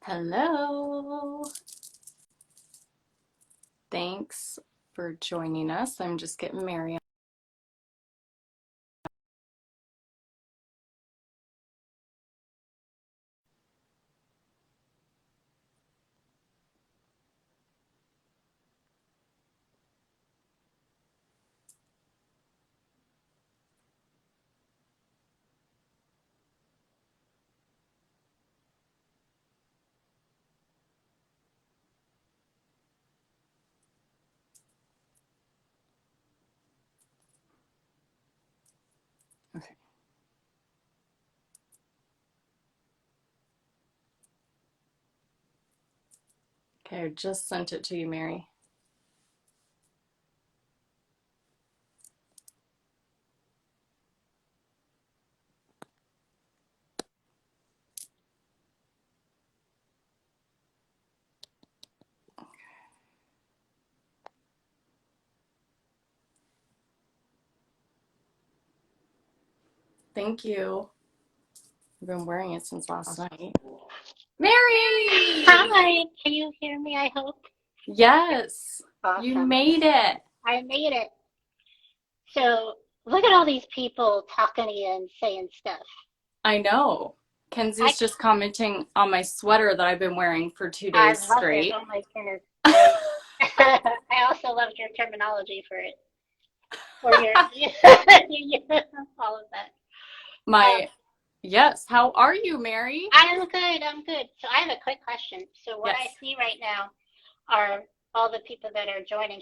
Hello. Thanks for joining us. I'm just getting Mary. Okay. Okay, I just sent it to you, Mary. Thank you. I've been wearing it since last night. Mary! Hi, can you hear me? I hope. Yes, you Awesome. made it. I made it. So, look at all these people talking to you and saying stuff. I know. I Kenzie's just commenting on my sweater that I've been wearing for 2 days I love it. straight. Oh my goodness. I also loved your terminology for it. For your all of that. Um, Yes, how are you, Mary? I'm good. I'm good. So I have a quick question. So what I Yes. see right now are all the people that are joining.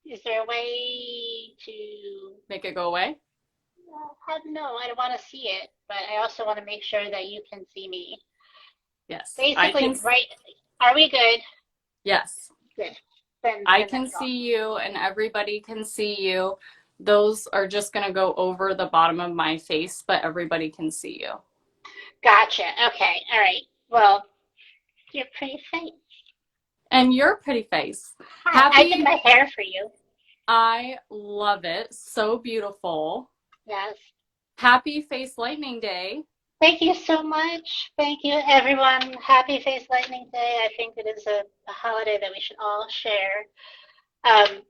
Is there a way to Make it go away? no, I don't want to see it, but I also want to make sure that you can see me. Yes, I Basically, can. right, are we good? Yes. Good. I Then can that's all. see you and everybody can see you. Those are just going to go over the bottom of my face, but everybody can see you. Gotcha. Okay. All right. Well, you're pretty face. And your pretty face. Hi, I did Happy, my hair for you. I love it. So beautiful. Yes. Happy Face Lightning Day. Thank you so much. Thank you, everyone. Happy Face Lightning Day. I think it is a holiday that we should all share. Um,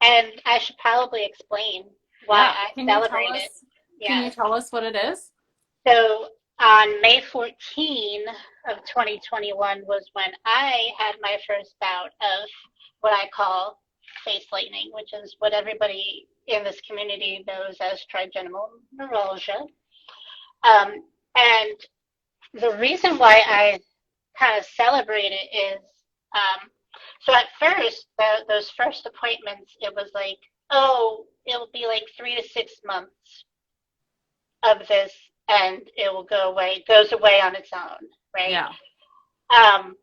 and I should probably explain why Yeah. I celebrate it. Can you Yes. tell us what it is? So on May 14 of 2021 was when I had my first bout of what I call face lightning, which is what everybody in this community knows as trigeminal neuralgia. And the reason why I kind of celebrate it is so at first, those first appointments, it was like, oh, it'll be like 3 to 6 months of this and it will go away. It goes away on its own, right? Yeah. Um,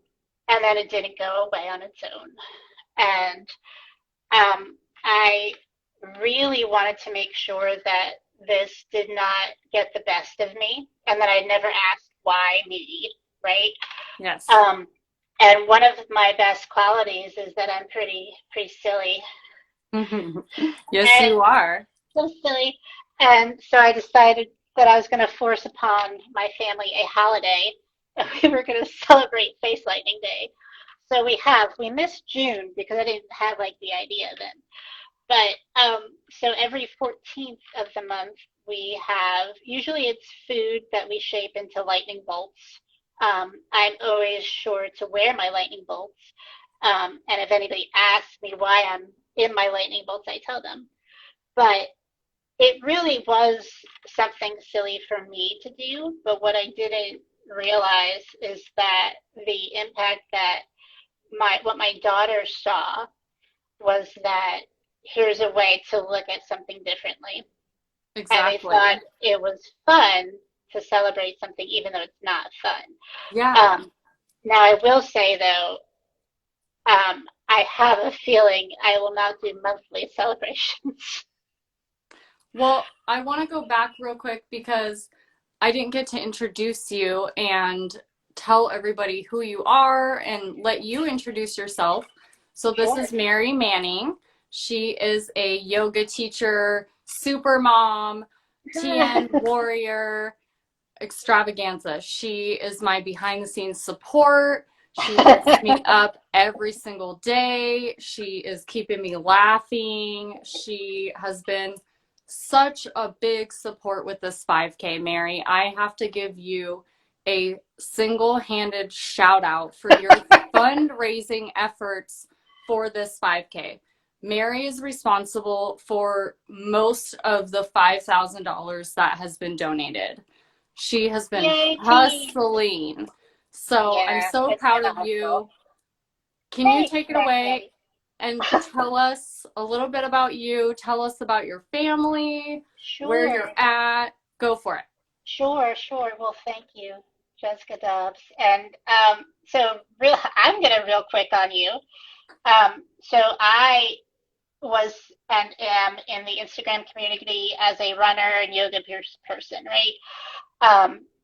and then it didn't go away on its own. And I really wanted to make sure that this did not get the best of me and that I never asked why me, right? Yes. Um, and one of my best qualities is that I'm pretty silly. Yes, And you are. so silly. And so I decided that I was going to force upon my family a holiday. And we were going to celebrate Face Lightning Day. So we missed June because I didn't have like the idea then. But so every 14th of the month, usually it's food that we shape into lightning bolts. I'm always sure to wear my lightning bolts. And if anybody asks me why I'm in my lightning bolts, I tell them. But it really was something silly for me to do, but what I didn't realize is that the impact that what my daughter saw was that here's a way to look at something differently. And they thought Exactly. it was fun to celebrate something even though it's not fun. Yeah. Now I will say though, I have a feeling I will not do monthly celebrations. Well, I want to go back real quick because I didn't get to introduce you and tell everybody who you are and let you introduce yourself. So, this Sure. is Mary Manning. She is a yoga teacher, super mom, TN warrior. extravaganza. She is my behind the scenes support. She lifts me up every single day. She is keeping me laughing. She has been such a big support with this 5K, Mary. I have to give you a single-handed shout out for your fundraising efforts for this 5K. Mary is responsible for most of the $5,000 that has been donated. She has been Yay, team. hustling. So I'm Yeah, so it's proud been a of hustle. you. Can you Thanks, take it away Maggie. and tell us a little bit about you? Tell us about your family, where you're Sure. at. Go for it. Sure. Well, thank you, Jessica Dobbs. And so real, I'm gonna real quick on you. So I was and am in the Instagram community as a runner and yoga person, right?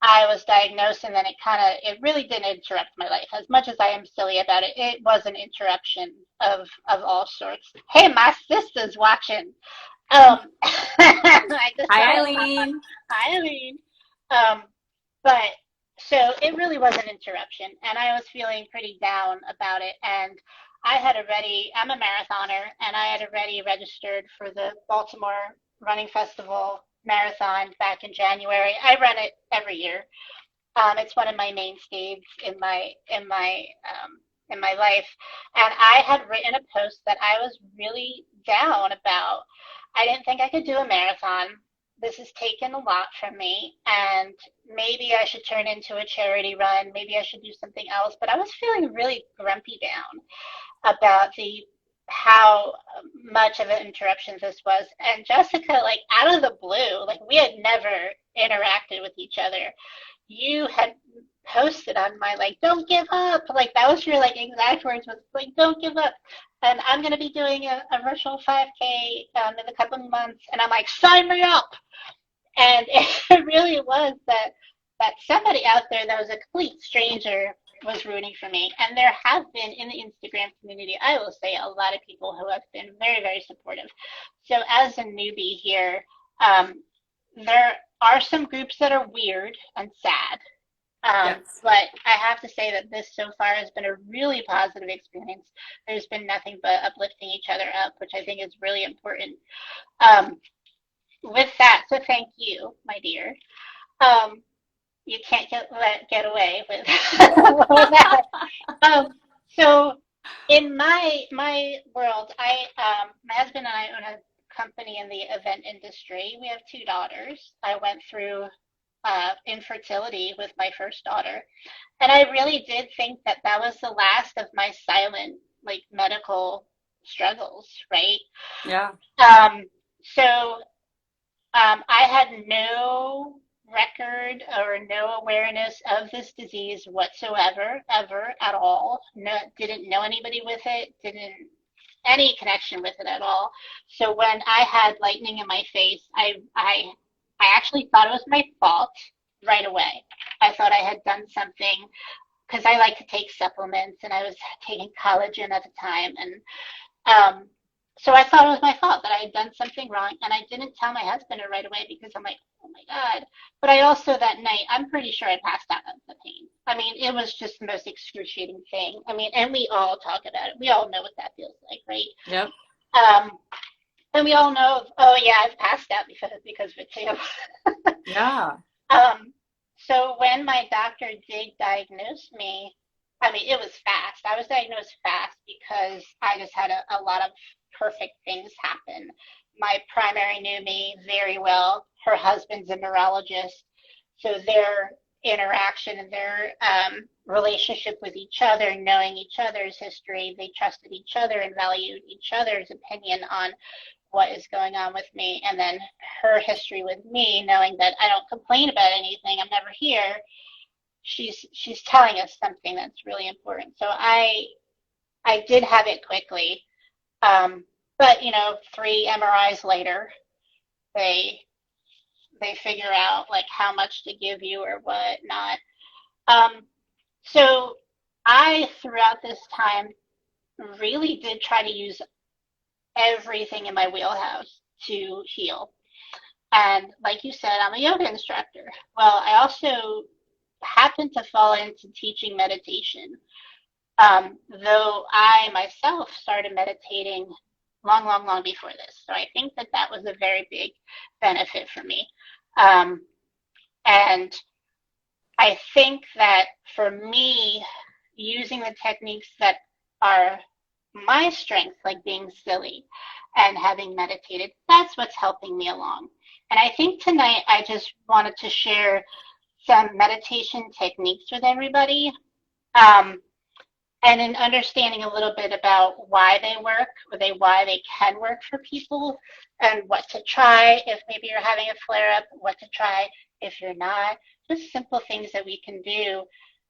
I was diagnosed, and then it really didn't interrupt my life. As much as I am silly about it, it was an interruption of all sorts. Hey, my sister's watching. I just Hi, saw her pop up. Eileen. Hi, Eileen. Um, but so it really was an interruption, and I was feeling pretty down about it. And I'm a marathoner, and I had already registered for the Baltimore Running Festival marathon back in January. I run it every year. It's one of my mainstays in my life. And I had written a post that I was really down about. I didn't think I could do a marathon. This has taken a lot from me, and maybe I should turn into a charity run. Maybe I should do something else. But I was feeling really grumpy down about the how much of an interruption this was. And Jessica, like out of the blue, like we had never interacted with each other. You had posted on my like, don't give up. Like that was your like exact words was like, don't give up. And I'm gonna be doing a virtual 5K in a couple of months, and I'm like, sign me up. And it really was that somebody out there that was a complete stranger was rooting for me. And there have been in the Instagram community, I will say, a lot of people who have been very, very supportive. So as a newbie here, there are some groups that are weird and sad. Yes. But I have to say that this so far has been a really positive experience. There's been nothing but uplifting each other up, which I think is really important. Um, with that, so thank you, my dear. Um, you can't get away with, with that. Um, so in my world, my husband and I own a company in the event industry. We have two daughters. I went through infertility with my first daughter, and I really did think that that was the last of my silent like medical struggles, right? Yeah. Um, so I had no record or no awareness of this disease whatsoever, ever at all. No, didn't know anybody with it, didn't any connection with it at all. So when I had lightning in my face, I actually thought it was my fault right away. I thought I had done something because I like to take supplements, and I was taking collagen at the time, and um, so I thought it was my fault that I had done something wrong, and I didn't tell my husband right away because I'm like, oh my God. But I also that night, I'm pretty sure I passed out of the pain. I mean, it was just the most excruciating thing. I mean, and we all talk about it. We all know what that feels like, right? Yep. Um, and we all know, oh yeah, I've passed out because of it too. Yeah. Um, so when my doctor did diagnose me, I mean, it was fast. I was diagnosed fast because I just had a lot of perfect things happen. My primary knew me very well. Her husband's a neurologist, so their interaction and their relationship with each other, knowing each other's history, they trusted each other and valued each other's opinion on what is going on with me. And then her history with me, knowing that I don't complain about anything, I'm never here. She's telling us something that's really important. So I did have it quickly, but you know, 3 MRIs later, they they figure out like how much to give you or what not. Um, so I throughout this time really did try to use everything in my wheelhouse to heal. And like you said, I'm a yoga instructor. Well, I also happen to fall into teaching meditation, though I myself started meditating long, long, long before this. So I think that that was a very big benefit for me. Um, and I think that for me, using the techniques that are my strength, like being silly and having meditated, that's what's helping me along. And I think tonight I just wanted to share some meditation techniques with everybody. Um, and in understanding a little bit about why they work, why they can work for people, and what to try if maybe you're having a flare up, what to try if you're not. Just simple things that we can do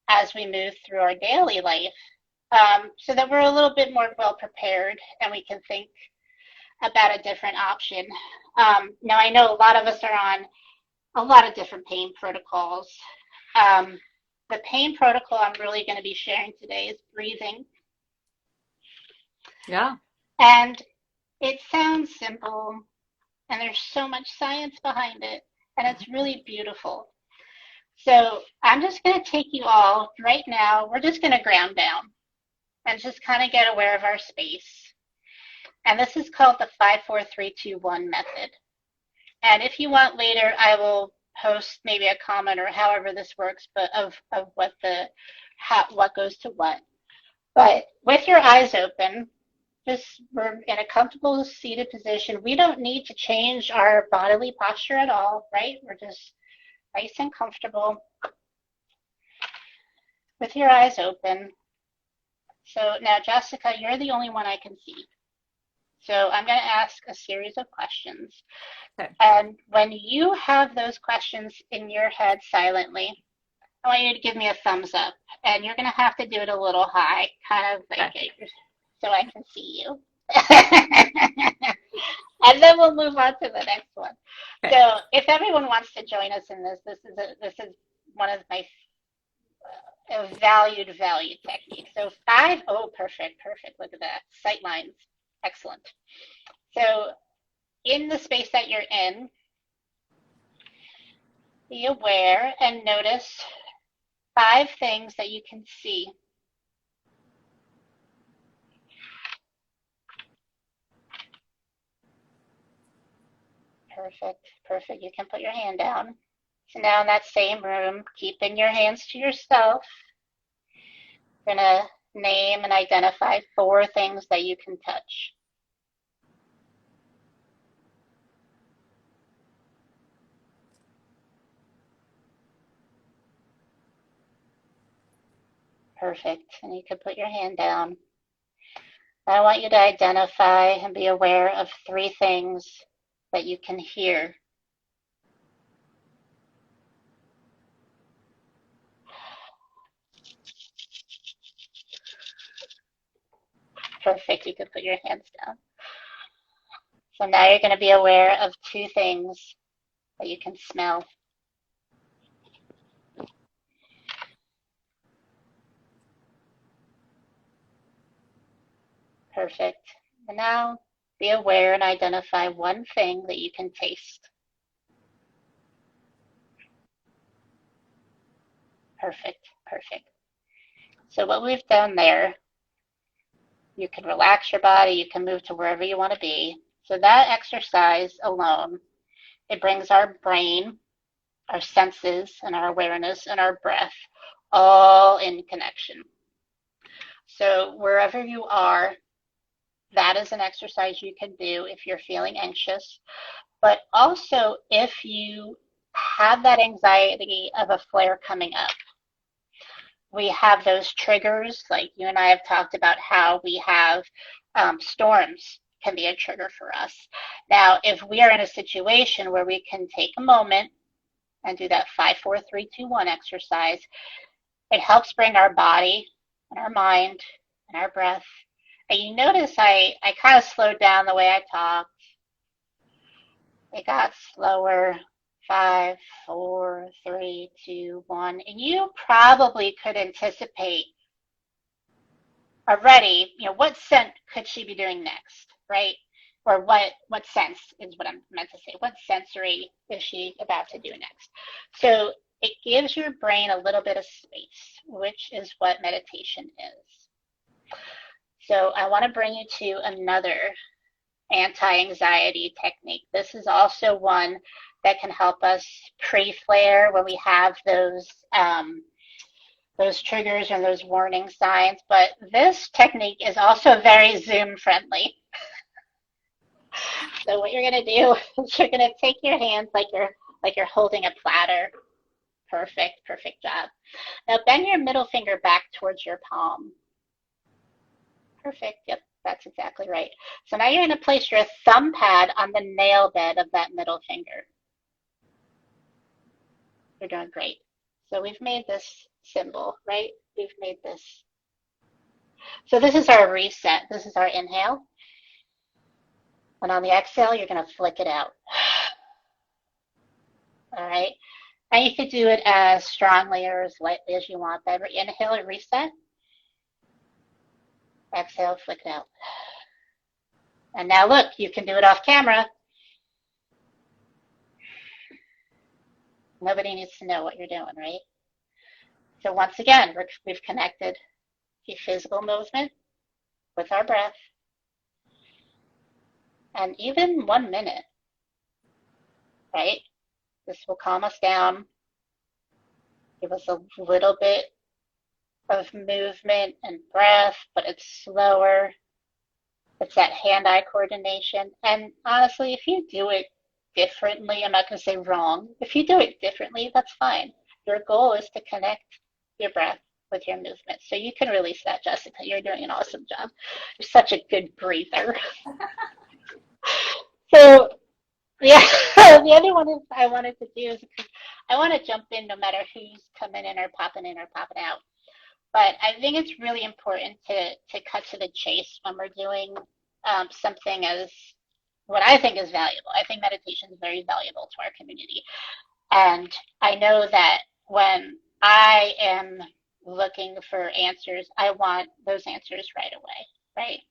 as we move through our daily life, so that we're a little bit more well prepared and we can think about a different option. Now, I know a lot of us are on a lot of different pain protocols. Um, the pain protocol I'm really going to be sharing today is breathing. Yeah. And it sounds simple, and there's so much science behind it, and it's really beautiful. So I'm just going to take you all right now. We're just going to ground down and just kind of get aware of our space. And this is called the 5-4-3-2-1 method. And if you want later, I will post maybe a comment or however this works, but of what what goes to what. But with your eyes open, just we're in a comfortable seated position. We don't need to change our bodily posture at all, right? We're just nice and comfortable with your eyes open. So now, Jessica, you're the only one I can see. So I'm going to ask a series of questions. Okay. And when you have those questions in your head silently, I want you to give me a thumbs up. And you're going to have to do it a little high, kind of like Okay. so I can see you. And then we'll move on to the next one. Okay. So if everyone wants to join us in this, this is one of my valued techniques. So 5, oh, perfect. Look at that. Sight lines. Excellent. So in the space that you're in, be aware and notice 5 things that you can see. Perfect. You can put your hand down. So now in that same room, keeping your hands to yourself, you're going to name and identify 4 things that you can touch. Perfect. And you can put your hand down. I want you to identify and be aware of 3 things that you can hear. Perfect. You can put your hands down. So now you're going to be aware of 2 things that you can smell. Perfect. And now be aware and identify 1 thing that you can taste. Perfect. So what we've done there, you can relax your body, you can move to wherever you want to be. So that exercise alone, it brings our brain, our senses, and our awareness and our breath all in connection. So wherever you are, that is an exercise you can do if you're feeling anxious. But also if you have that anxiety of a flare coming up, we have those triggers, like you and I have talked about how we have storms can be a trigger for us. Now, if we are in a situation where we can take a moment and do that 5-4-3-2-1 exercise, it helps bring our body and our mind and our breath. And you notice I kind of slowed down the way I talked. It got slower. 5, 4, 3, 2, 1. And you probably could anticipate already, what scent could she be doing next, right? or what sense is what I'm meant to say. What sensory is she about to do next? So it gives your brain a little bit of space, which is what meditation is. So I want to bring you to another anti-anxiety technique. This is also one that can help us pre-flare when we have those triggers and those warning signs. But this technique is also very Zoom friendly. So what you're gonna do is you're gonna take your hands like you're holding a platter. Perfect, perfect job. Now bend your middle finger back towards your palm. Perfect. Yep, that's exactly right. So now you're going to place your thumb pad on the nail bed of that middle finger. You're doing great. So we've made this symbol, right? We've made this. So this is our reset. This is our inhale. And on the exhale, you're going to flick it out. All right. And you could do it as strongly or as lightly as you want. Every inhale and reset. Exhale, flick it out. And now look, you can do it off camera. Nobody needs to know what you're doing, right? So once again, we've connected the physical movement with our breath. And even 1 minute, right? This will calm us down, give us a little bit of movement and breath, but it's slower. It's that hand-eye coordination. And honestly, if you do it differently, I'm not going to say wrong. If you do it differently, that's fine. Your goal is to connect your breath with your movement. So you can release that, Jessica. You're doing an awesome job. You're such a good breather. So, yeah, the other one is I wanted to do is I want to jump in no matter who's coming in or popping out. But I think it's really important to cut to the chase when we're doing something as what I think is valuable. I think meditation is very valuable to our community. And I know that when I am looking for answers, I want those answers right away, right?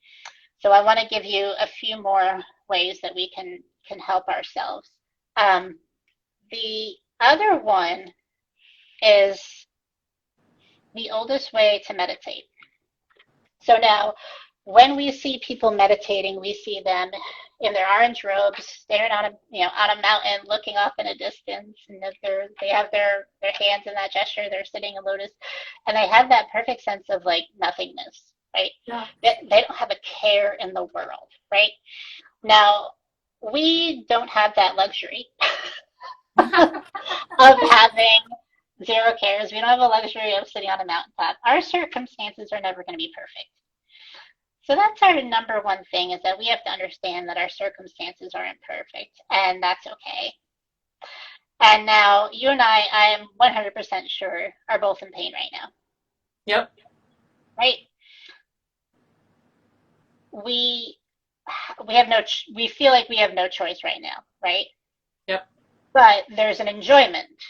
So I want to give you a few more ways that we can help ourselves. The other one is the oldest way to meditate. So now, when we see people meditating, we see them in their orange robes, staring on a mountain, looking off in a distance, and they have their hands in that gesture. They're sitting in lotus, and they have that perfect sense of like nothingness, right? Yeah. They don't have a care in the world, right? Now, we don't have that luxury of having zero cares. We don't have a luxury of sitting on a mountaintop. Our circumstances are never going to be perfect. So that's our number one thing, is that we have to understand that our circumstances aren't perfect, and that's okay. And now you and I am 100% sure, are both in pain right now. Yep. Right? We feel like we have no choice right now, right? Yep. But there's an enjoyment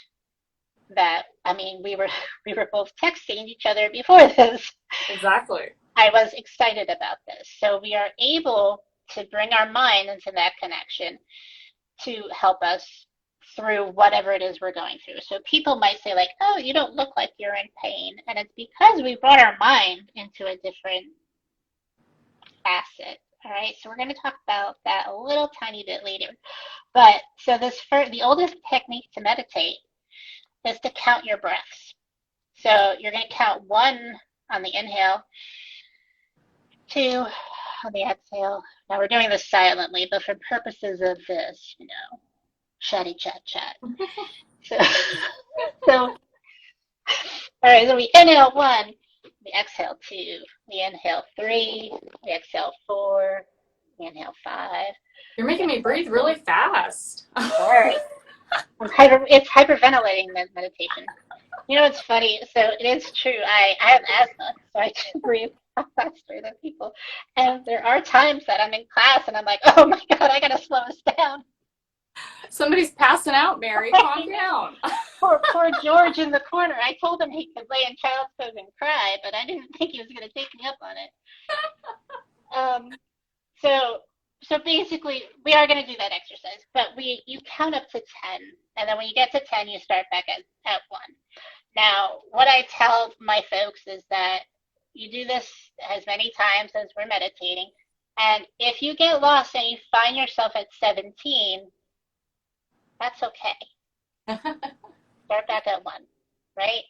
that, I mean, we were both texting each other before this. Exactly. I was excited about this. So we are able to bring our mind into that connection to help us through whatever it is we're going through. So people might say like, oh, you don't look like you're in pain. And it's because we brought our mind into a different facet. All right, so we're going to talk about that a little tiny bit later. But so the oldest technique to meditate is to count your breaths. So you're going to count 1 on the inhale, 2 on the exhale. Now we're doing this silently, but for purposes of this, chatty chat. So, all right, so we inhale 1, we exhale 2, we inhale 3, we exhale 4, we inhale 5. You're making me breathe really fast. Sorry. It's hyperventilating meditation. It's funny. So it is true. I have asthma, so I do breathe faster than people. And there are times that I'm in class and I'm like, oh my God, I gotta slow us down. Somebody's passing out, Mary. Calm down. Poor George in the corner. I told him he could lay in child's pose and cry, but I didn't think he was gonna take me up on it. So So basically, we are going to do that exercise, but you count up to 10, and then when you get to 10, you start back at 1. Now, what I tell my folks is that you do this as many times as we're meditating, and if you get lost and you find yourself at 17, that's okay. Start back at 1, right?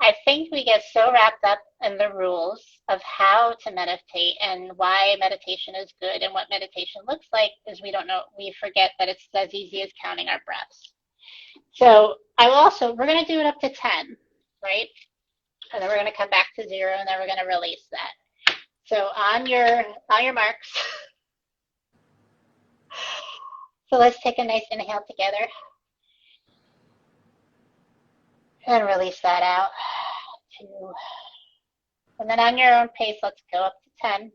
I think we get so wrapped up in the rules of how to meditate and why meditation is good and what meditation looks like is we don't know, we forget that it's as easy as counting our breaths. So we're going to do it up to 10, right? And then we're going to come back to 0 and then we're going to release that. So on your marks. So let's take a nice inhale together and release that out. 2. And then on your own pace, let's go up to 10.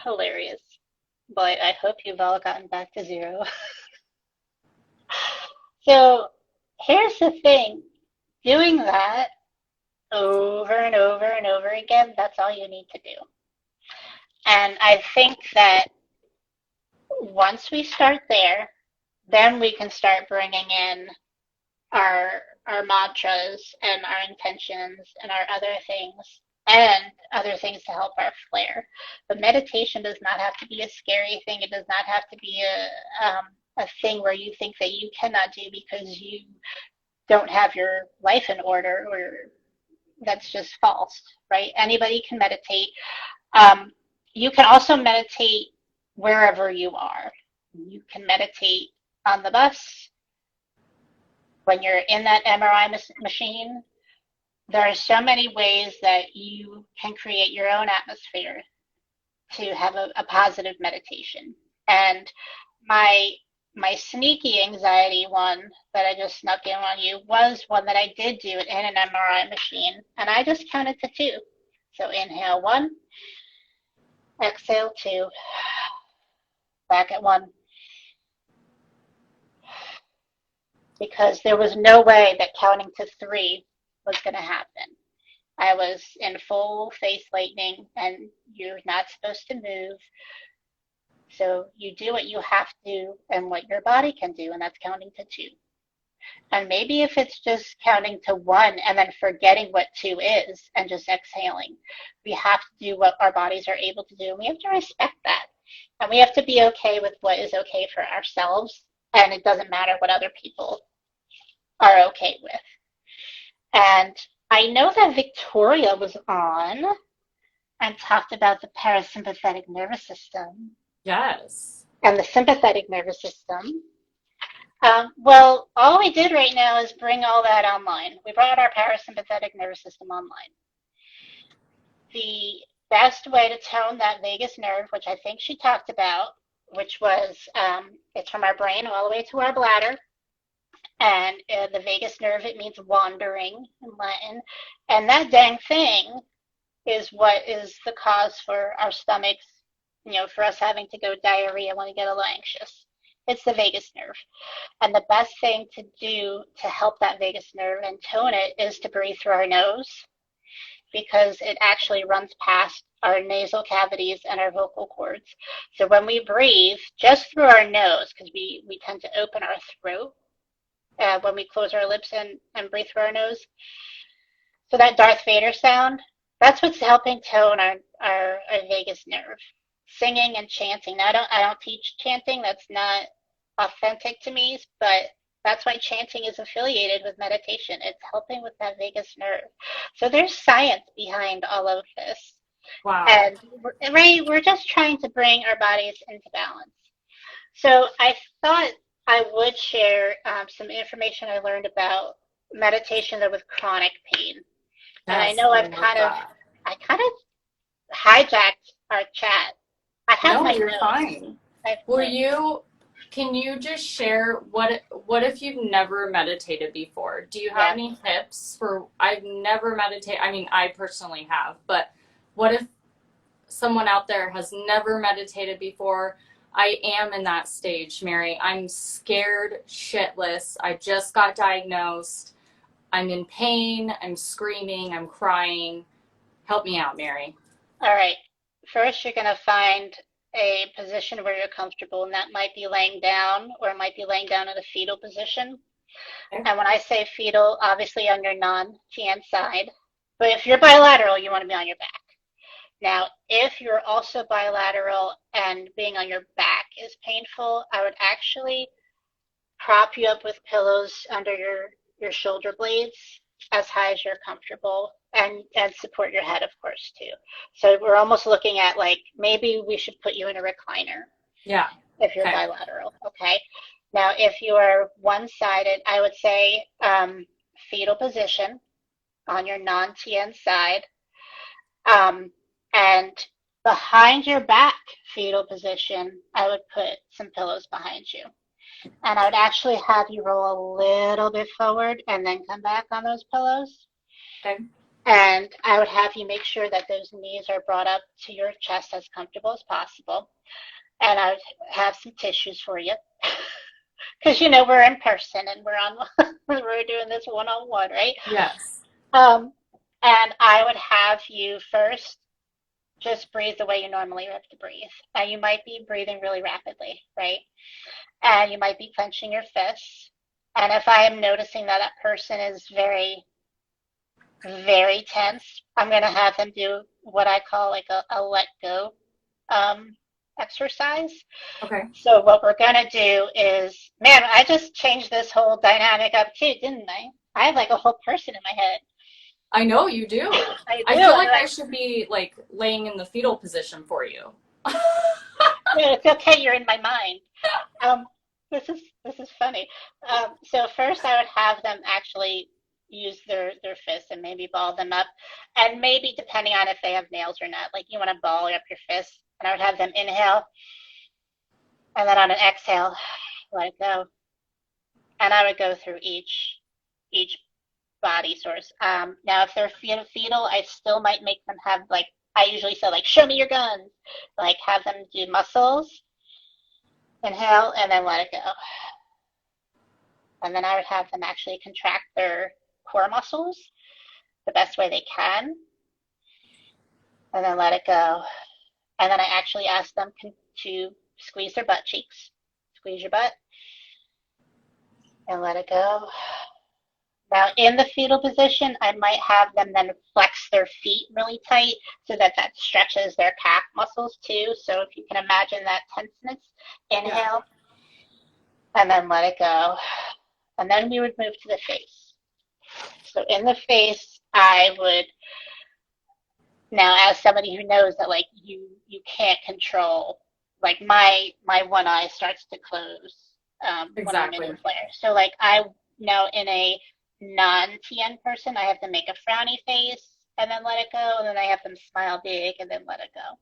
Hilarious. But I hope you've all gotten back to 0. So here's the thing. Doing that over and over and over again, that's all you need to do. And I think that once we start there, then we can start bringing in our mantras and our intentions and our other things to help our flare. But meditation does not have to be a scary thing. It does not have to be a thing where you think that you cannot do because you don't have your life in order, or that's just false, right? Anybody can meditate. You can also meditate wherever you are. You can meditate on the bus, when you're in that MRI machine. There are so many ways that you can create your own atmosphere to have a positive meditation. And my sneaky anxiety one that I just snuck in on you was one that I did do in an MRI machine, and I just counted to 2. So inhale 1, exhale 2, back at 1. Because there was no way that counting to 3 was going to happen. I was in full face lightning, and you're not supposed to move. So you do what you have to and what your body can do, and that's counting to 2. And maybe if it's just counting to 1 and then forgetting what 2 is and just exhaling, we have to do what our bodies are able to do, and we have to respect that. And we have to be okay with what is okay for ourselves, and it doesn't matter what other people are okay with. And I know that Victoria was on and talked about the parasympathetic nervous system. Yes. And the sympathetic nervous system. Well, all we did right now is bring all that online. We brought our parasympathetic nervous system online. The best way to tone that vagus nerve, which I think she talked about, which was it's from our brain all the way to our bladder. And the vagus nerve, it means wandering in Latin. And that dang thing is what is the cause for our stomachs, for us having to go diarrhea when we get a little anxious. It's the vagus nerve. And the best thing to do to help that vagus nerve and tone it is to breathe through our nose, because it actually runs past our nasal cavities and our vocal cords. So when we breathe just through our nose, because we tend to open our throat when we close our lips and breathe through our nose. So that Darth Vader sound, that's what's helping tone our vagus nerve. Singing and chanting. Now, I don't teach chanting. That's not authentic to me, but that's why chanting is affiliated with meditation. It's helping with that vagus nerve. So there's science behind all of this. Wow. And we're just trying to bring our bodies into balance. So I thought I would share some information I learned about meditation with chronic pain. And I Yes, know I love that. I kind of hijacked our chat. I have No, my you're notes. fine. I have Will notes. you, can you just share what if you've never meditated before? Do you have Yeah. any tips for I've never meditated. I mean, I personally have, but what if someone out there has never meditated before? I am in that stage, Mary. I'm scared shitless. I just got diagnosed. I'm in pain. I'm screaming. I'm crying. Help me out, Mary. All right. First, you're going to find a position where you're comfortable, and that might be laying down or it might be laying down in a fetal position. Okay. And when I say fetal, obviously on your non-TN side. But if you're bilateral, you want to be on your back. Now, if you're also bilateral and being on your back is painful, I would actually prop you up with pillows under your shoulder blades as high as you're comfortable and support your head, of course, too. So we're almost looking at like maybe we should put you in a recliner Yeah. if you're Okay. bilateral, okay? Now, if you are one-sided, I would say fetal position on your non-TN side, um, and behind your back fetal position, I would put some pillows behind you. And I would actually have you roll a little bit forward and then come back on those pillows. Okay. And I would have you make sure that those knees are brought up to your chest as comfortable as possible. And I would have some tissues for you. Because, you know, we're in person and we're doing this one-on-one, right? Yes. Um, and I would have you first just breathe the way you normally have to breathe. And you might be breathing really rapidly, right? And you might be clenching your fists. And if I am noticing that that person is very, very tense, I'm going to have them do what I call like a let go um, exercise. Okay. So what we're going to do is, man, I just changed this whole dynamic up too, didn't I? I have like a whole person in my head. I know you do. I do. I feel I like I like, should be like laying in the fetal position for you. no, it's okay. You're in my mind. Um, this is funny. So first, I would have them actually use their fists and maybe ball them up, and maybe depending on if they have nails or not, like you want to ball up your fists, and I would have them inhale, and then on an exhale, let it go, and I would go through each body source. Now, if they're fetal, I still might make them have like I usually say like show me your guns, like have them do muscles, inhale, and then let it go. And then I would have them actually contract their core muscles the best way they can, and then let it go. And then I actually ask them to squeeze their butt cheeks, squeeze your butt, and let it go. Now, in the fetal position, I might have them then flex their feet really tight so that that stretches their calf muscles too. So if you can imagine that tenseness, Yeah. inhale, and then let it go. And then we would move to the face. So in the face, I would now as somebody who knows that like you can't control like my one eye starts to close when I'm in a Exactly. flare. So like I now in a non-TN person, I have to make a frowny face and then let it go, and then I have them smile big and then let it go.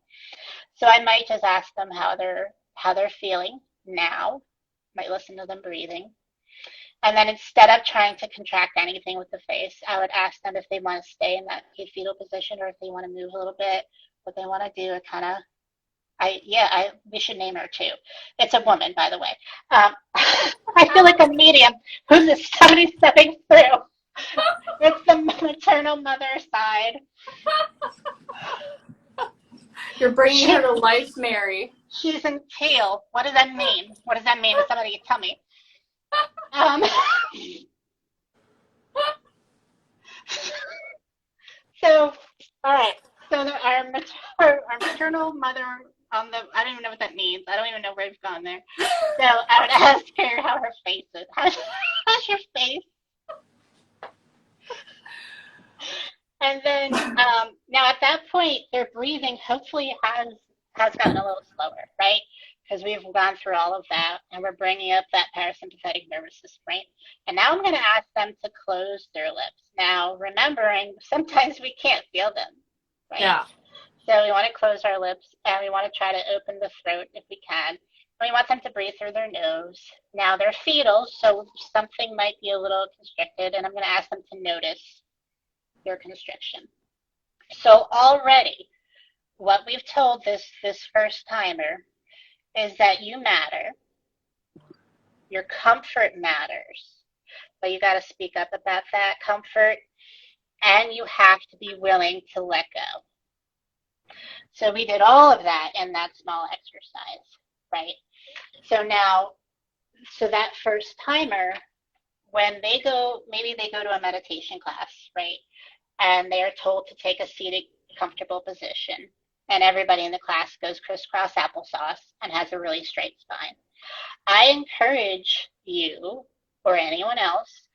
So I might just ask them how they're feeling now. Might listen to them breathing. And then instead of trying to contract anything with the face, I would ask them if they want to stay in that fetal position or if they want to move a little bit, what they want to do. It kind of, we should name her too. It's a woman, by the way. I feel like a medium who's just somebody stepping through. It's the maternal mother side. You're bringing her She, to life, Mary. she's in teal. What does that mean? What does that mean? Does somebody tell me? Um, So, all right. So our maternal mother on the, I don't even know what that means. I don't even know where we've gone there. So I would ask her how her face is. How's your face? And then now at that point, their breathing hopefully has gotten a little slower, right? because we've gone through all of that and we're bringing up that parasympathetic nervous system, right? And now I'm going to ask them to close their lips. Now, remembering sometimes we can't feel them, right? Yeah. So we want to close our lips and we want to try to open the throat if we can. And we want them to breathe through their nose. Now they're fetal, so something might be a little constricted, and I'm going to ask them to notice your constriction. So already, what we've told this first timer is that you matter. Your comfort matters. But you got to speak up about that comfort, and you have to be willing to let go. So we did all of that in that small exercise, right? So now, so that first timer, when they go, maybe they go to a meditation class, right? And they are told to take a seated, comfortable position. And everybody in the class goes crisscross applesauce and has a really straight spine. I encourage you or anyone else,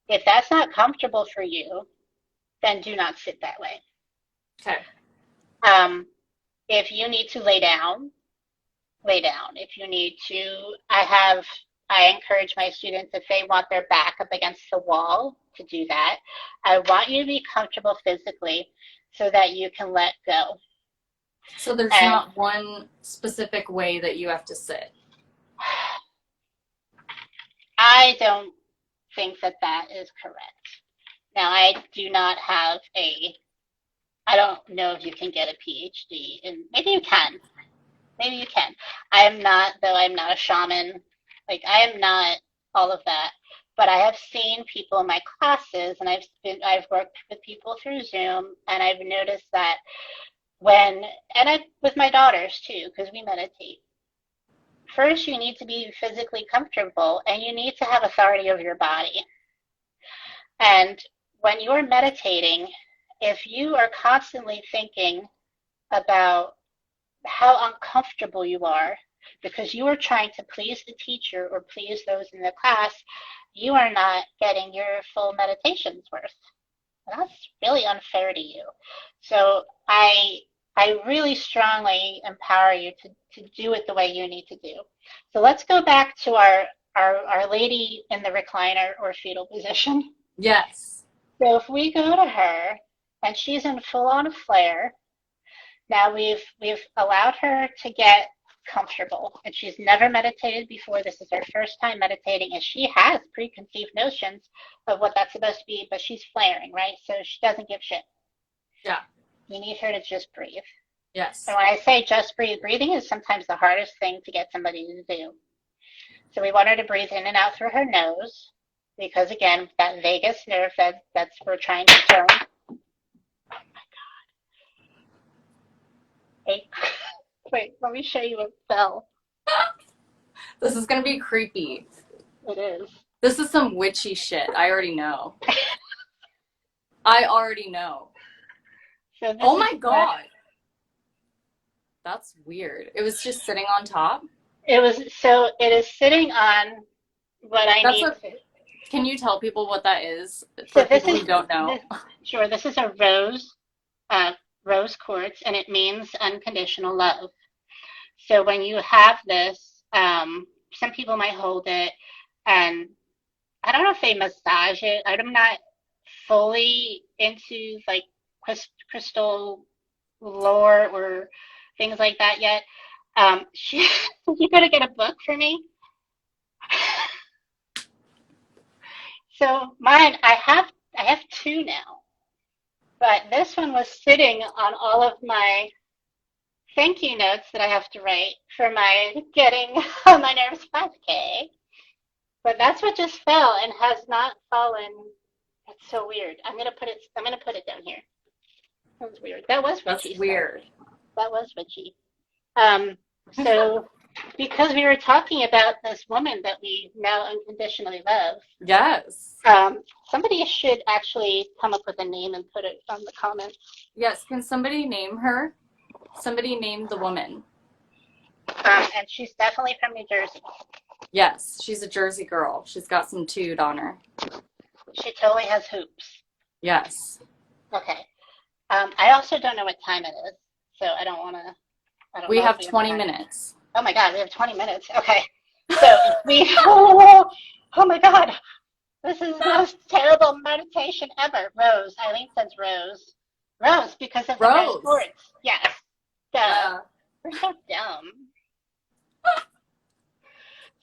if that's not comfortable for you, then do not sit that way. Okay. If you need to lay down, lay down. If you need to, I encourage my students, if they want their back up against the wall, to do that. I want you to be comfortable physically so that you can let go. So there's not one specific way that you have to sit. I don't think that that is correct. Now, I do not have I don't know if you can get a PhD, and maybe you can. Maybe you can. I'm not a shaman. Like, I am not all of that. But I have seen people in my classes, and I've worked with people through Zoom, and I've noticed that with my daughters too, because we meditate. First, you need to be physically comfortable, and you need to have authority over your body. And when you're meditating, if you are constantly thinking about how uncomfortable you are because you are trying to please the teacher or please those in the class, you are not getting your full meditation's worth. And that's really unfair to you. So I really strongly empower you to do it the way you need to do. So let's go back to our lady in the recliner or fetal position. Yes. So if we go to her and she's in full-on flare, now we've allowed her to get comfortable, and she's never meditated before. This is her first time meditating, and she has preconceived notions of what that's supposed to be, but she's flaring, right? So she doesn't give shit. Yeah. You need her to just breathe. Yes. And when I say just breathe, breathing is sometimes the hardest thing to get somebody to do. So we want her to breathe in and out through her nose, because again, that vagus nerve that's we're trying to tone. Oh my God. Hey, wait, let me show you a bell. This is going to be creepy. It is. This is some witchy shit. I already know. I already know. So oh my God. That's weird. It was just sitting on top? It is sitting on what I need to. Can you tell people what that is So for people who don't know? Sure, this is a rose quartz, and it means unconditional love. So when you have this, some people might hold it, and I don't know if they massage it. I'm not fully into like crystal lore or things like that yet. You gotta get a book for me. So mine, I have two now, but this one was sitting on all of my thank you notes that I have to write for my getting on my nerves 5K. But that's what just fell and has not fallen. That's so weird. I'm gonna put it down here. That was weird. That was witchy. That's weird. That was witchy. So because we were talking about this woman that we now unconditionally love. Yes. Somebody should actually come up with a name and put it on the comments. Yes. Can somebody name her? Somebody name the woman. And she's definitely from New Jersey. Yes, she's a Jersey girl. She's got some toot on her. She totally has hoops. Yes. Okay. I also don't know what time it is, so I don't want to. We have 20 minutes. Oh my God, we have 20 minutes. Okay. So if we, oh my God, this is the most terrible meditation ever. Rose. Eileen says Rose. Rose because of the rose Rose. quartz. Yes. Duh. Yeah. We're so dumb.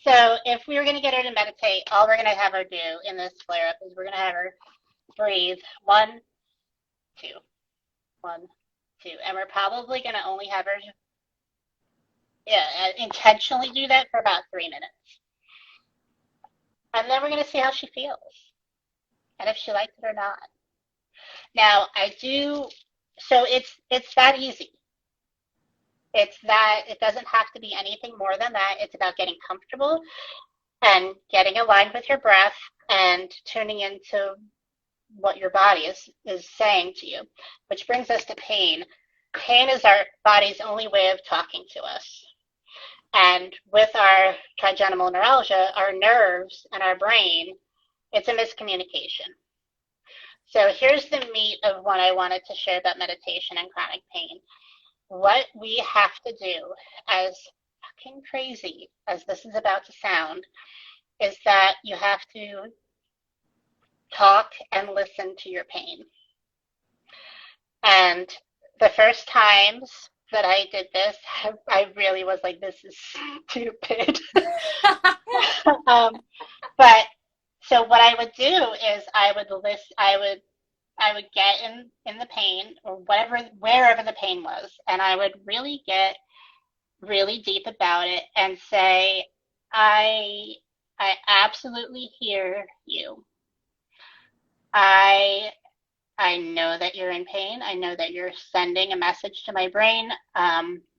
So if we were going to get her to meditate, all we're going to have her do in this flare up is we're going to have her breathe 1, 2, 1, 2. And we're probably going to only have her intentionally do that for about 3 minutes. And then we're going to see how she feels and if she likes it or not. Now, so it's that easy. It's that it doesn't have to be anything more than that. It's about getting comfortable and getting aligned with your breath and tuning into what your body is saying to you, which brings us to pain. Pain is our body's only way of talking to us. And with our trigeminal neuralgia, our nerves and our brain, it's a miscommunication. So here's the meat of what I wanted to share about meditation and chronic pain. What we have to do, as fucking crazy as this is about to sound, is that you have to talk and listen to your pain. And the first times that I did this, I really was like, this is stupid. But so what I would do is I would get in the pain or wherever the pain was, and I would really get really deep about it and say, I absolutely hear you. I know that you're in pain. I know that you're sending a message to my brain.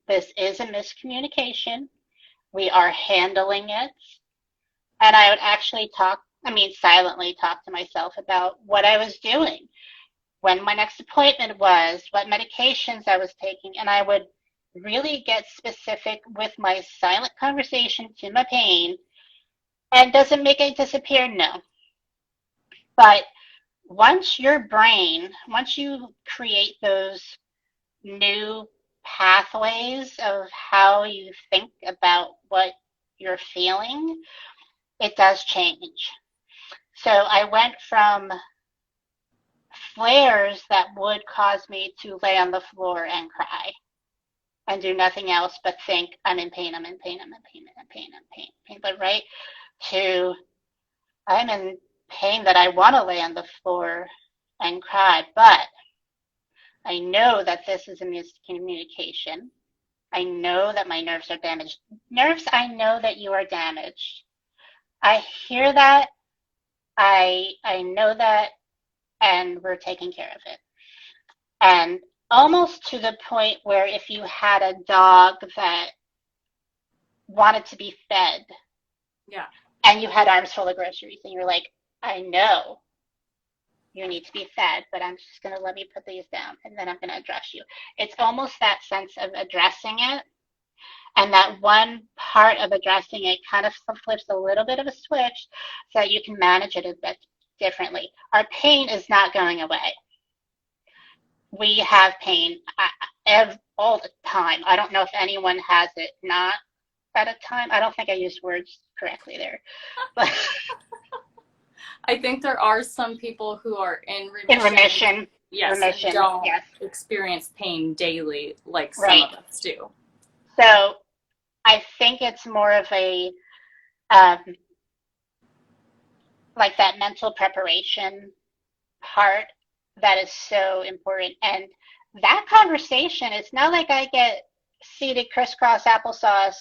This is a miscommunication. We are handling it. And I would actually silently talk to myself about what I was doing, when my next appointment was, what medications I was taking, and I would really get specific with my silent conversation to my pain. And does it make it disappear? No. But once you create those new pathways of how you think about what you're feeling, it does change. So I went from flares that would cause me to lay on the floor and cry and do nothing else but think, I'm in pain, I'm in pain, I'm in pain, I'm in pain, I'm in pain, pain. But right to, I'm in pain that I want to lay on the floor and cry, but I know that this is a miscommunication. I know that my nerves are damaged. Nerves, I know that you are damaged. I hear that. I know that, and we're taking care of it. And almost to the point where if you had a dog that wanted to be fed, Yeah. and you had arms full of groceries, and you're like, I know you need to be fed, but I'm just going to let me put these down, and then I'm going to address you. It's almost that sense of addressing it, and that one part of addressing it kind of flips a little bit of a switch so that you can manage it a bit differently. Our pain is not going away. We have pain all the time. I don't know if anyone has it not at a time. I don't think I used words correctly there. But I think there are some people who are in remission. In remission. Yes, remission, and don't yes. experience pain daily like Right. some of us do. So I think it's more of a like that mental preparation part that is so important. And that conversation, it's not like I get seated crisscross applesauce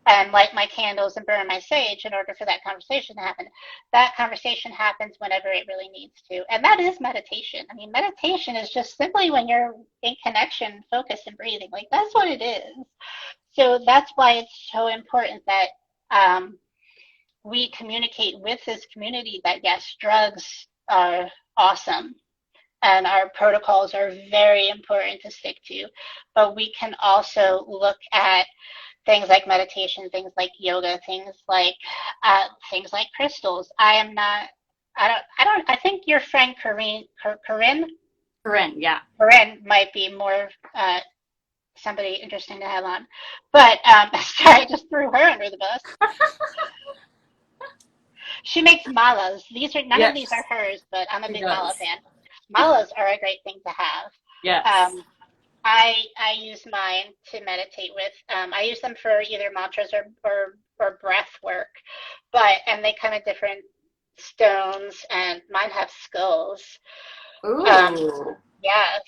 and light my candles and burn my sage in order for that conversation to happen. That conversation happens whenever it really needs to. And that is meditation. I mean, meditation is just simply when you're in connection, focus, and breathing. Like, that's what it is. So that's why it's so important that we communicate with this community that, yes, drugs are awesome and our protocols are very important to stick to, but we can also look at things like meditation, things like yoga, things like crystals. I think your friend Corinne Corinne, yeah. Corinne might be more somebody interesting to have on. But sorry, I just threw her under the bus. She makes malas. These are none of these are Yes, hers, but I'm a she big mala does. fan. Malas are a great thing to have. Yes. Um, I use mine to meditate with. I use them for either mantras or breath work, but and they come in different stones, and mine have skulls. Um, Ooh. yes,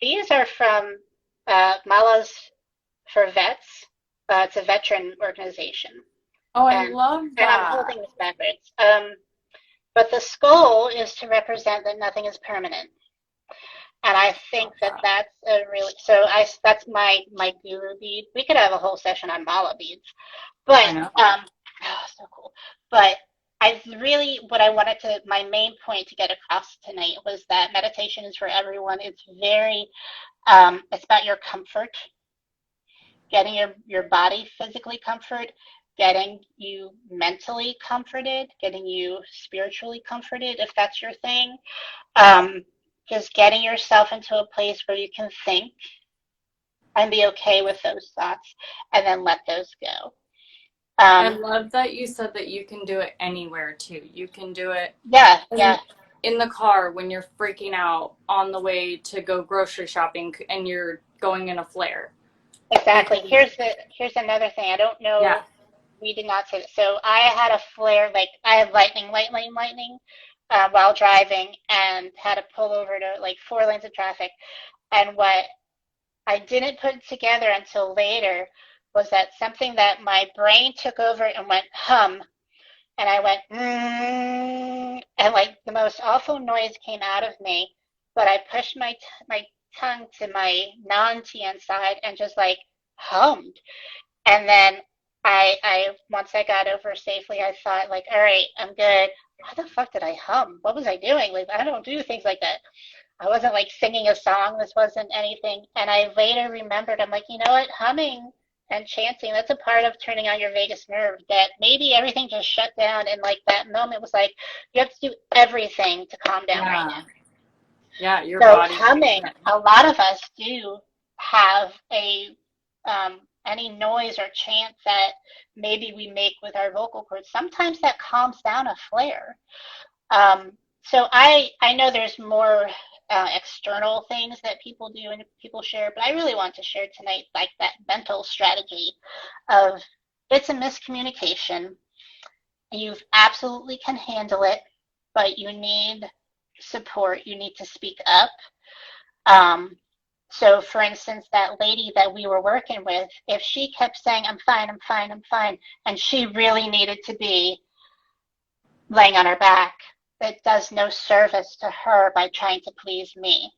these are from Malas for Vets. It's a veteran organization, Oh, I and love I'm that. holding this backwards. But the skull is to represent that nothing is permanent. And I think Love that that. that's a really so I that's my guru bead. We could have a whole session on mala beads, but I know. oh, so cool. But I really what I wanted to my main point to get across tonight was that meditation is for everyone. It's very it's about your comfort, getting your body physically comfort, getting you mentally comforted, getting you spiritually comforted if that's your thing. Um, just getting yourself into a place where you can think and be okay with those thoughts and then let those go. I Um, love that you said that you can do it anywhere too. You can do it yeah, yeah, in the car when you're freaking out on the way to go grocery shopping and you're going in a flare. You exactly. can, Here's another thing. I don't yeah. know. We did not say that. So I had a flare, like I had lightning, while driving, and had to pull over to like 4 lanes of traffic. And what I didn't put together until later was that something that my brain took over and went hum, and I went and like the most awful noise came out of me, but I pushed my tongue to my non-TN side and just like hummed, and then I once I got over safely, I thought like, all right, I'm good. Why the fuck did I hum? What was I doing? Like I don't do things like that. I wasn't like singing a song. This wasn't anything. And I later remembered, I'm like, you know what? Humming and chanting, that's a part of turning on your vagus nerve that maybe everything just shut down. And like that moment was like, you have to do everything to calm down right Yeah. now. Yeah. Your So body kicks humming, in. a lot of us do have any noise or chant that maybe we make with our vocal cords. Sometimes that calms down a flare. So I know there's more external things that people do and people share, but I really want to share tonight like that mental strategy of it's a miscommunication. You absolutely can handle it, but you need support. You need to speak up. Um, so, for instance, that lady that we were working with, if she kept saying, I'm fine, I'm fine, I'm fine, and she really needed to be laying on her back, it does no service to her by trying to please me.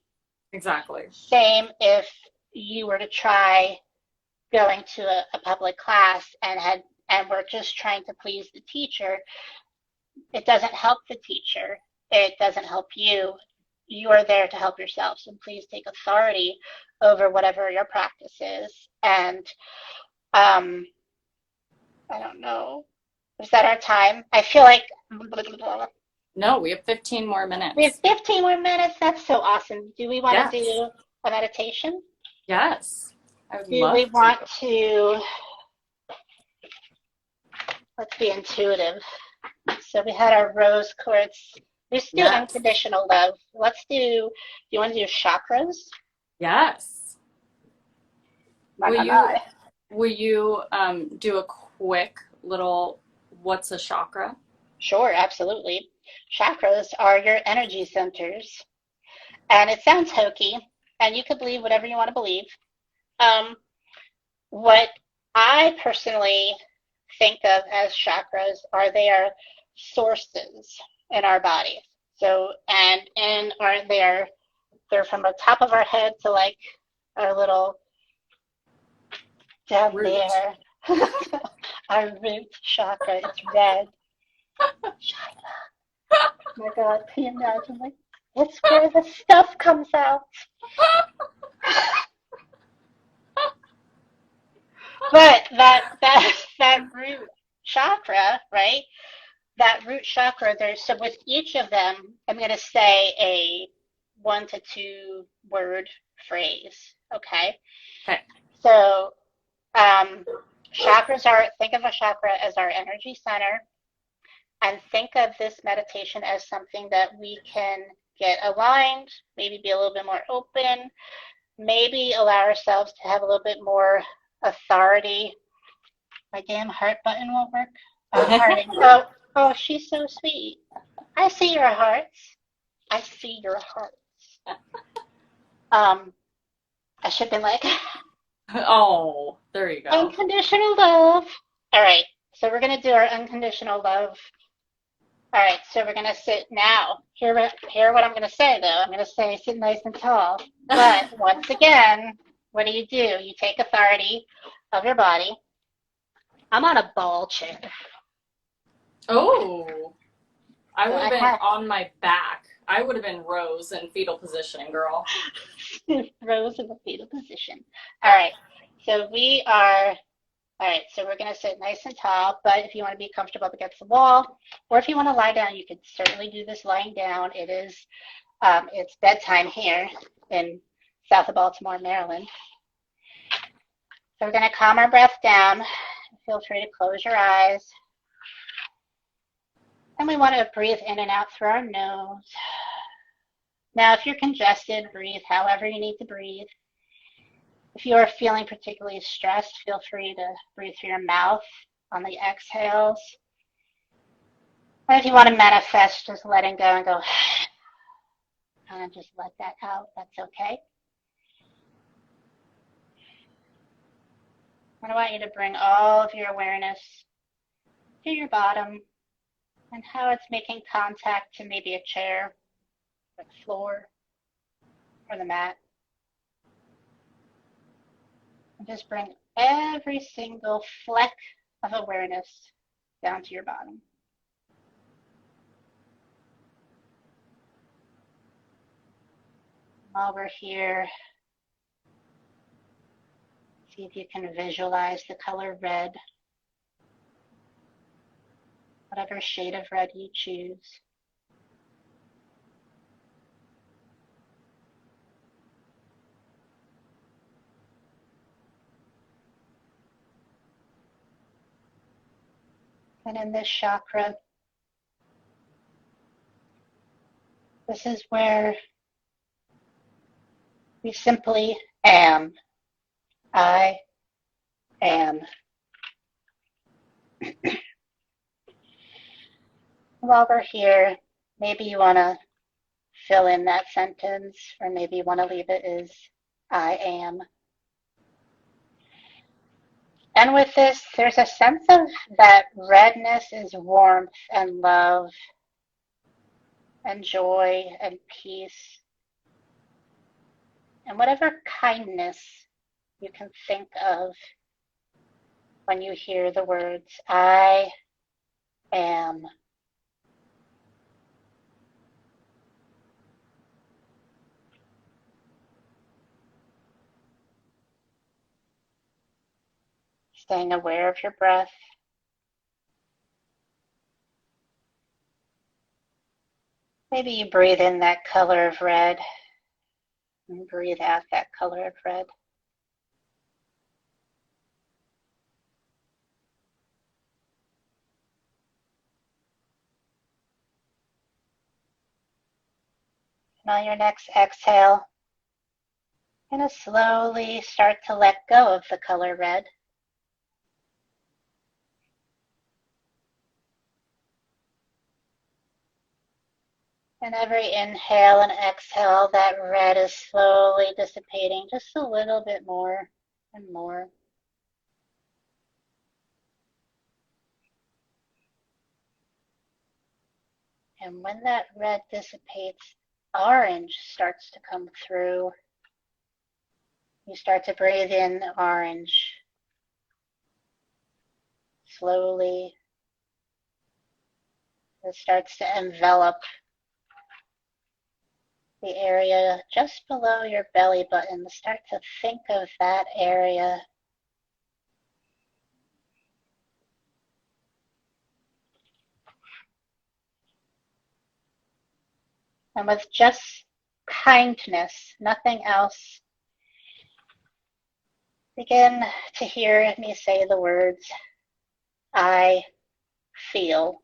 Exactly. Same if you were to try going to a public class and we're just trying to please the teacher, it doesn't help the teacher. It doesn't help you. You are there to help yourself. So please take authority over whatever your practice is. And um, I don't know. Is that our time? I feel like No, we have 15 more we have minutes. 15 more minutes. That's so awesome. Do we want to Yes. do a meditation? Yes. I would Do we love to. want to, let's be intuitive. So we had our rose quartz. Let's do Yes. unconditional love. Do you want to do chakras? Yes. My, Will my, you my. do a quick little what's a chakra? Sure, absolutely. Chakras are your energy centers. And it sounds hokey, and you could believe whatever you want to believe. Um, what I personally think of as chakras are they are sources in our bodies. So, and in our they're from the top of our head to like our little down Root. there. Our root chakra, it's red. My God, can you imagine? Like, it's where the stuff comes out. But that root chakra, right? That root chakra, there's so with each of them, I'm going to say a 1 to 2 word phrase. Okay. Okay. So chakras are, think of a chakra as our energy center, and think of this meditation as something that we can get aligned, maybe be a little bit more open, maybe allow ourselves to have a little bit more authority. My damn heart button won't work. Oh, hearting. Oh, oh, she's so sweet. I see your hearts. I see your hearts. Um, I should have been like, Oh, there you go. unconditional love. All right, so we're gonna do our unconditional love. All right, so we're gonna sit now. Hear what I'm gonna say though. I'm gonna say sit nice and tall. But once again, what do? You take authority of your body. I'm on a ball chair. Oh, I So would have I been have on my back. I would have been Rose in fetal position, girl. Rose in the fetal position. All right, so we are. All right, so we're going to sit nice and tall, but if you want to be comfortable up against the wall, or if you want to lie down, you can certainly do this lying down. It's bedtime here in south of Baltimore, Maryland. So we're going to calm our breath down. Feel free to close your eyes. And we want to breathe in and out through our nose. Now, if you're congested, breathe however you need to breathe. If you are feeling particularly stressed, feel free to breathe through your mouth on the exhales. And if you want to manifest, just letting go and go, and just let that out. That's okay. And I want you to bring all of your awareness to your bottom and how it's making contact to maybe a chair, or the floor, or the mat. And just bring every single fleck of awareness down to your bottom. While we're here, see if you can visualize the color red, whatever shade of red you choose. And in this chakra, this is where we simply am. I am. While we're here, maybe you want to fill in that sentence, or maybe you want to leave it as I am. And with this, there's a sense of that redness is warmth and love and joy and peace and whatever kindness you can think of when you hear the words, I am. Staying aware of your breath. Maybe you breathe in that color of red and breathe out that color of red. And on your next exhale, you're going to slowly start to let go of the color red. And every inhale and exhale, that red is slowly dissipating just a little bit more and more. And when that red dissipates, orange starts to come through. You start to breathe in orange slowly. It starts to envelop the area just below your belly button. Start to think of that area. And with just kindness, nothing else, Begin to hear me say the words, I feel.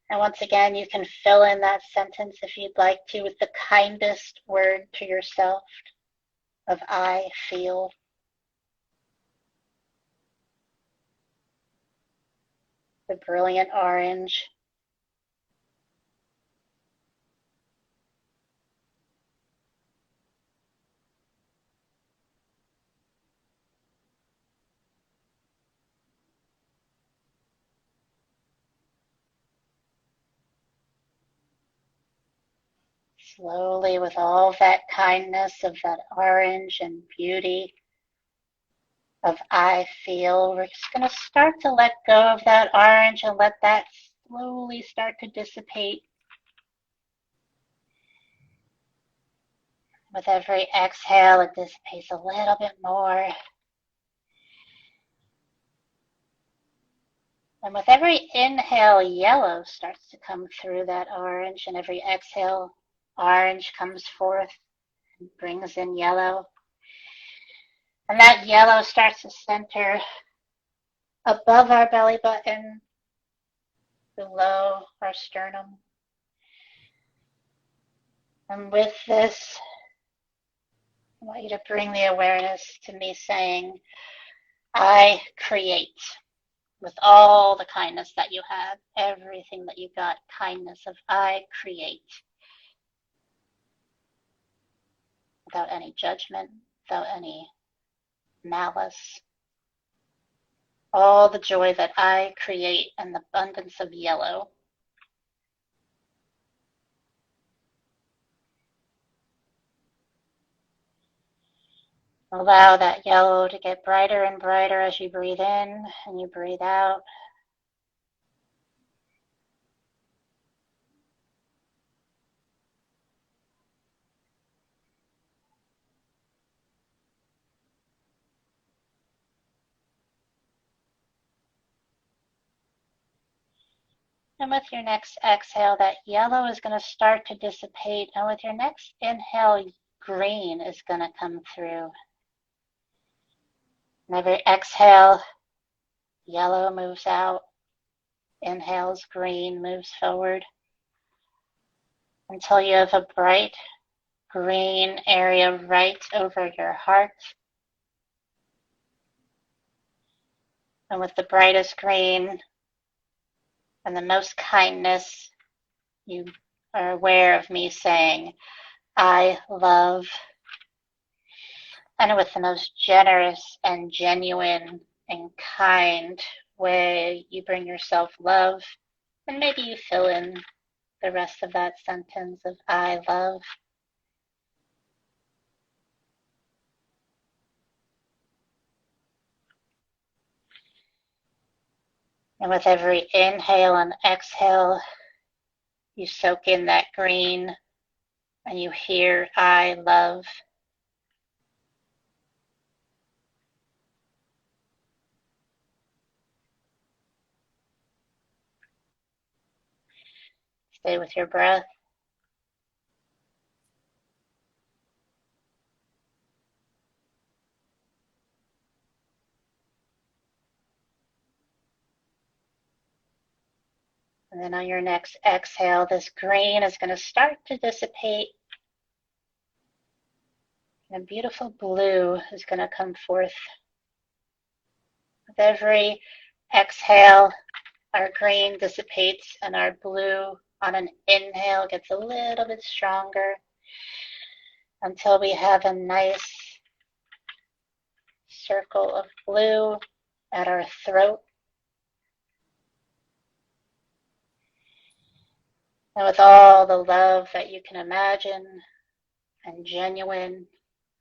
And once again, you can fill in that sentence if you'd like to with the kindest word to yourself of I feel. The brilliant orange. Slowly, with all that kindness of that orange and beauty of I feel, we're just going to start to let go of that orange and let that slowly start to dissipate. With every exhale, it dissipates a little bit more. And with every inhale, yellow starts to come through that orange, and every exhale, orange comes forth and brings in yellow. And that yellow starts to center above our belly button, below our sternum. And with this, I want you to bring the awareness to me saying, I create. With all the kindness that you have, everything that you got, kindness of I create. Without any judgment, without any malice. All the joy that I create and the abundance of yellow. Allow that yellow to get brighter and brighter as you breathe in and you breathe out. And with your next exhale, that yellow is going to start to dissipate. And with your next inhale, green is going to come through. And every exhale, yellow moves out. Inhales, green moves forward. Until you have a bright green area right over your heart. And with the brightest green and the most kindness, you are aware of me saying, I love. And with the most generous and genuine and kind way, you bring yourself love. And maybe you fill in the rest of that sentence of I love. And with every inhale and exhale, you soak in that green and you hear I love. Stay with your breath. And then on your next exhale, this green is going to start to dissipate. And a beautiful blue is going to come forth. With every exhale, our green dissipates and our blue on an inhale gets a little bit stronger until we have a nice circle of blue at our throat. And with all the love that you can imagine and genuine,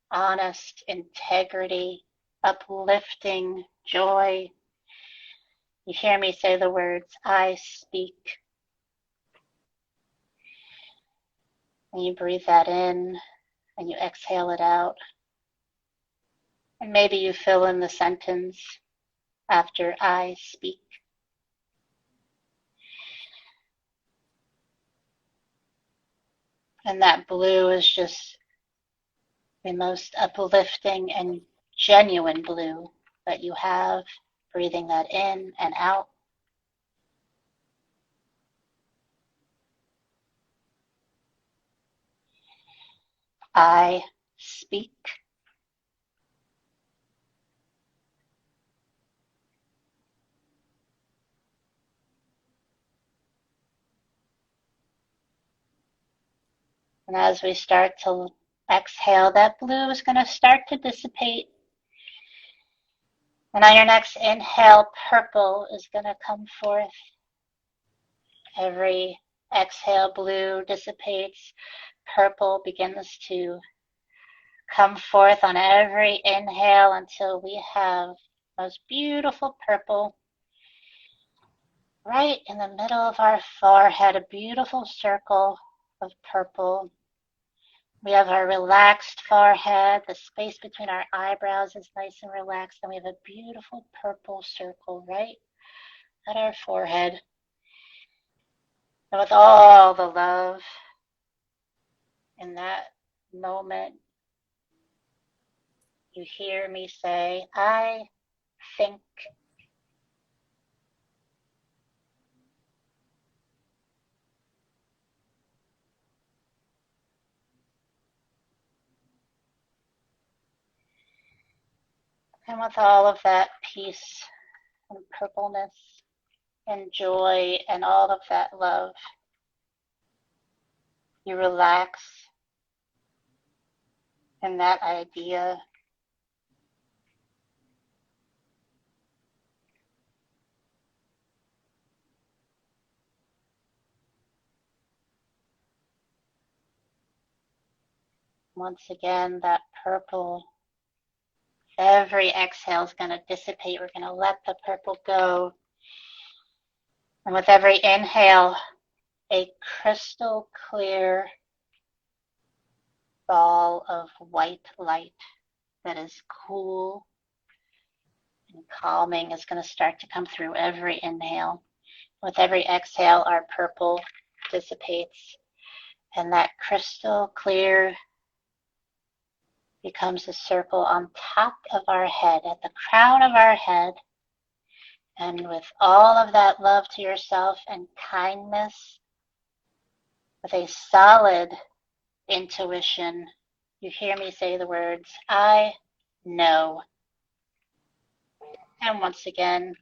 honest integrity, uplifting joy, you hear me say the words, I speak. And you breathe that in and you exhale it out. And maybe you fill in the sentence after I speak. And that blue is just the most uplifting and genuine blue that you have, breathing that in and out. I speak. And as we start to exhale, that blue is going to start to dissipate. And on your next inhale, purple is going to come forth. Every exhale, blue dissipates. Purple begins to come forth on every inhale until we have most beautiful purple right in the middle of our forehead, a beautiful circle of purple. We have our relaxed forehead. The space between our eyebrows is nice and relaxed. And we have a beautiful purple circle right at our forehead. And with all the love in that moment, you hear me say, I think. And with all of that peace and purpleness and joy and all of that love, you relax in that idea. Once again, that purple, every exhale is going to dissipate. We're going to let the purple go. And with every inhale, a crystal clear ball of white light that is cool and calming is going to start to come through every inhale. With every exhale, our purple dissipates, and that crystal clear becomes a circle on top of our head, at the crown of our head. And with all of that love to yourself and kindness, with a solid intuition, you hear me say the words, I know. And once again,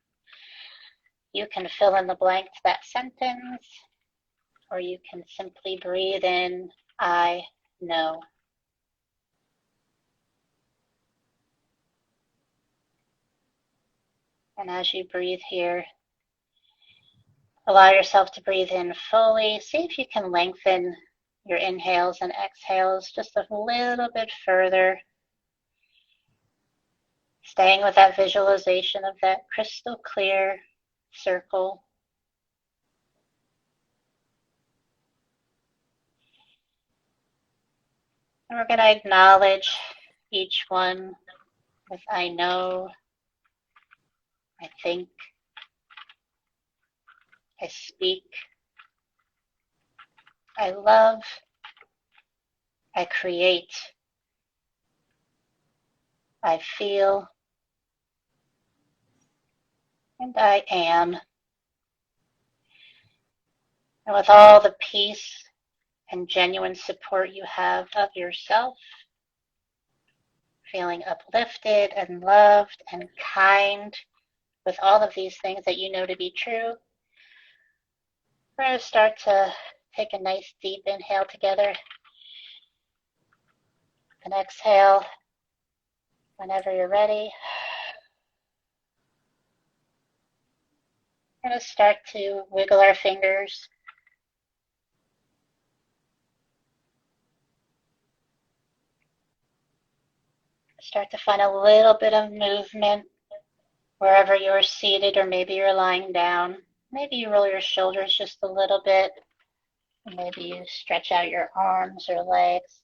you can fill in the blank to that sentence, or you can simply breathe in, I know. And as you breathe here, allow yourself to breathe in fully. See if you can lengthen your inhales and exhales just a little bit further. Staying with that visualization of that crystal clear circle. And we're going to acknowledge each one with I know, I think, I speak, I love, I create, I feel, and I am. And with all the peace and genuine support you have of yourself, feeling uplifted and loved and kind with all of these things that you know to be true, we're going to start to take a nice deep inhale together and exhale whenever you're ready. We're going to start to wiggle our fingers. Start to find a little bit of movement wherever you're seated, or maybe you're lying down. Maybe you roll your shoulders just a little bit. Maybe you stretch out your arms or legs.